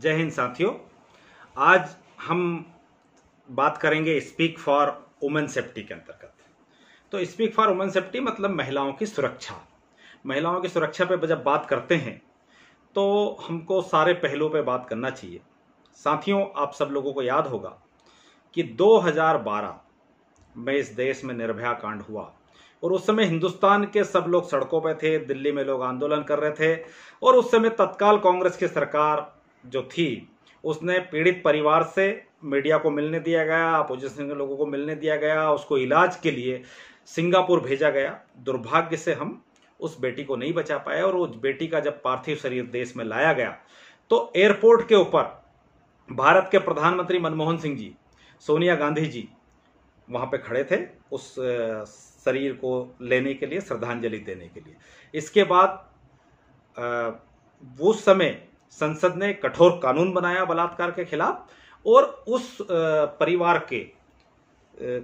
जय हिंद साथियों। आज हम बात करेंगे स्पीक फॉर वुमेन सेफ्टी के अंतर्गत। तो स्पीक फॉर वुमेन सेफ्टी मतलब महिलाओं की सुरक्षा। महिलाओं की सुरक्षा पे जब बात करते हैं तो हमको सारे पहलुओं पे बात करना चाहिए। साथियों, आप सब लोगों को याद होगा कि 2012 में इस देश में निर्भया कांड हुआ और उस समय हिंदुस्तान के सब लोग सड़कों पे थे, दिल्ली में लोग आंदोलन कर रहे थे और उस समय तत्काल कांग्रेस की सरकार जो थी उसने पीड़ित परिवार से मीडिया को मिलने दिया गया, अपोजिशन के लोगों को मिलने दिया गया, उसको इलाज के लिए सिंगापुर भेजा गया। दुर्भाग्य से हम उस बेटी को नहीं बचा पाए और उस बेटी का जब पार्थिव शरीर देश में लाया गया तो एयरपोर्ट के ऊपर भारत के प्रधानमंत्री मनमोहन सिंह जी, सोनिया गांधी जी वहां पे खड़े थे उस शरीर को लेने के लिए, श्रद्धांजलि देने के लिए। इसके बाद उस समय संसद ने कठोर कानून बनाया बलात्कार के खिलाफ और उस परिवार के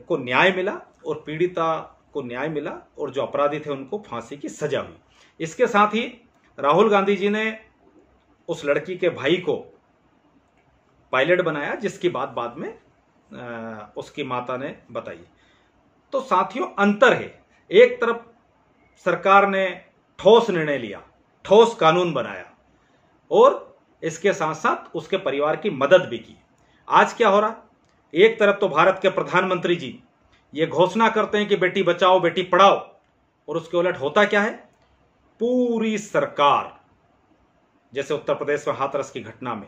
को न्याय मिला और पीड़िता को न्याय मिला और जो अपराधी थे उनको फांसी की सजा हुई। इसके साथ ही राहुल गांधी जी ने उस लड़की के भाई को पायलट बनाया, जिसकी बात बाद में उसकी माता ने बताई। तो साथियों, अंतर है, एक तरफ सरकार ने ठोस निर्णय लिया, ठोस कानून बनाया और इसके साथ साथ उसके परिवार की मदद भी की। आज क्या हो रहा, एक तरफ तो भारत के प्रधानमंत्री जी ये घोषणा करते हैं कि बेटी बचाओ बेटी पढ़ाओ और उसके उलट होता क्या है, पूरी सरकार, जैसे उत्तर प्रदेश में हाथरस की घटना में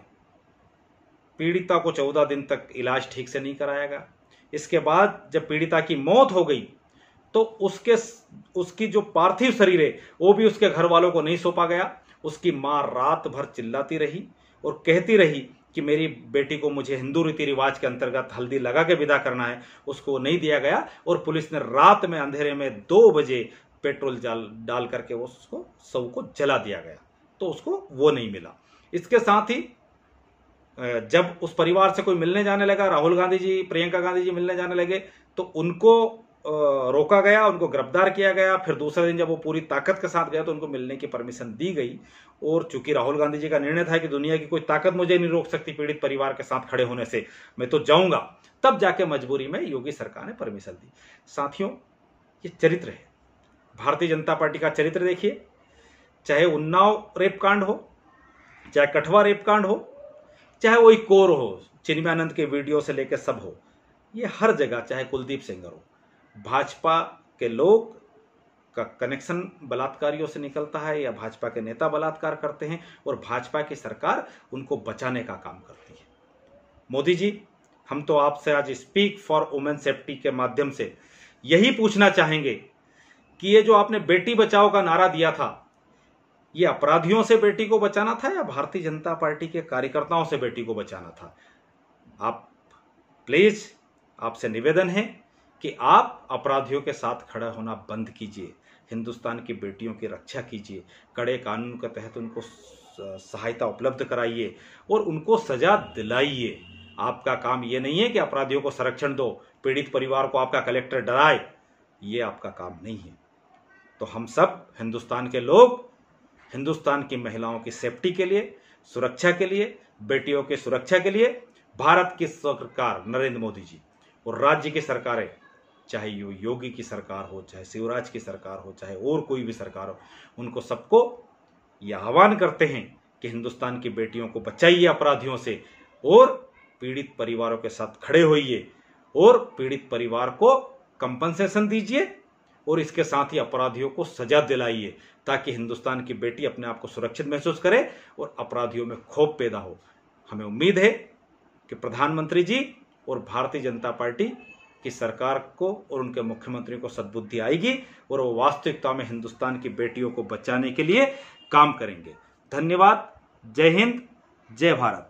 पीड़िता को 14 दिन तक इलाज ठीक से नहीं कराया गया। इसके बाद जब पीड़िता की मौत हो गई तो उसकी जो पार्थिव शरीर है वो भी उसके घर वालों को नहीं सौंपा गया। उसकी मां रात भर चिल्लाती रही और कहती रही कि मेरी बेटी को मुझे हिंदू रीति रिवाज के अंतर्गत हल्दी लगा के विदा करना है, उसको नहीं दिया गया और पुलिस ने रात में अंधेरे में 2 बजे पेट्रोल डाल करके उसको शव को जला दिया गया, तो उसको वो नहीं मिला। इसके साथ ही जब उस परिवार से कोई मिलने जाने लगा, राहुल गांधी जी, प्रियंका गांधी जी मिलने जाने लगे तो उनको रोका गया, उनको गिरफ्तार किया गया। फिर दूसरे दिन जब वो पूरी ताकत के साथ गया तो उनको मिलने की परमिशन दी गई और चूंकि राहुल गांधी जी का निर्णय था कि दुनिया की कोई ताकत मुझे नहीं रोक सकती पीड़ित परिवार के साथ खड़े होने से, मैं तो जाऊंगा, तब जाके मजबूरी में योगी सरकार ने परमिशन दी। साथियों, ये चरित्र है, भारतीय जनता पार्टी का चरित्र देखिए। चाहे उन्नाव रेप कांड हो, चाहे कठुआ रेप कांड हो, चाहे वही कोर हो, चिन्मयानंद के वीडियो से लेकर सब हो, ये हर जगह, चाहे कुलदीप सेंगर हो, भाजपा के लोग का कनेक्शन बलात्कारियों से निकलता है या भाजपा के नेता बलात्कार करते हैं और भाजपा की सरकार उनको बचाने का काम करती है। मोदी जी, हम तो आपसे आज स्पीक फॉर वुमेन सेफ्टी के माध्यम से यही पूछना चाहेंगे कि ये जो आपने बेटी बचाओ का नारा दिया था, ये अपराधियों से बेटी को बचाना था या भारतीय जनता पार्टी के कार्यकर्ताओं से बेटी को बचाना था? आप प्लीज, आपसे निवेदन है कि आप अपराधियों के साथ खड़ा होना बंद कीजिए, हिंदुस्तान की बेटियों की रक्षा कीजिए, कड़े कानून के तहत उनको सहायता उपलब्ध कराइए और उनको सजा दिलाइए। आपका काम ये नहीं है कि अपराधियों को संरक्षण दो, पीड़ित परिवार को आपका कलेक्टर डराए, ये आपका काम नहीं है। तो हम सब हिंदुस्तान के लोग हिंदुस्तान की महिलाओं की सेफ्टी के लिए, सुरक्षा के लिए, बेटियों की सुरक्षा के लिए भारत की सरकार नरेंद्र मोदी जी और राज्य की सरकारें, चाहे योगी की सरकार हो, चाहे शिवराज की सरकार हो, चाहे और कोई भी सरकार हो, उनको सबको यह आह्वान करते हैं कि हिंदुस्तान की बेटियों को बचाइए अपराधियों से और पीड़ित परिवारों के साथ खड़े होइए और पीड़ित परिवार को कंपनसेशन दीजिए और इसके साथ ही अपराधियों को सजा दिलाइए ताकि हिंदुस्तान की बेटी अपने आप को सुरक्षित महसूस करे और अपराधियों में खौफ पैदा हो। हमें उम्मीद है कि प्रधानमंत्री जी और भारतीय जनता पार्टी की सरकार को और उनके मुख्यमंत्री को सद्बुद्धि आएगी और वो वास्तविकता में हिंदुस्तान की बेटियों को बचाने के लिए काम करेंगे। धन्यवाद। जय हिंद, जय भारत।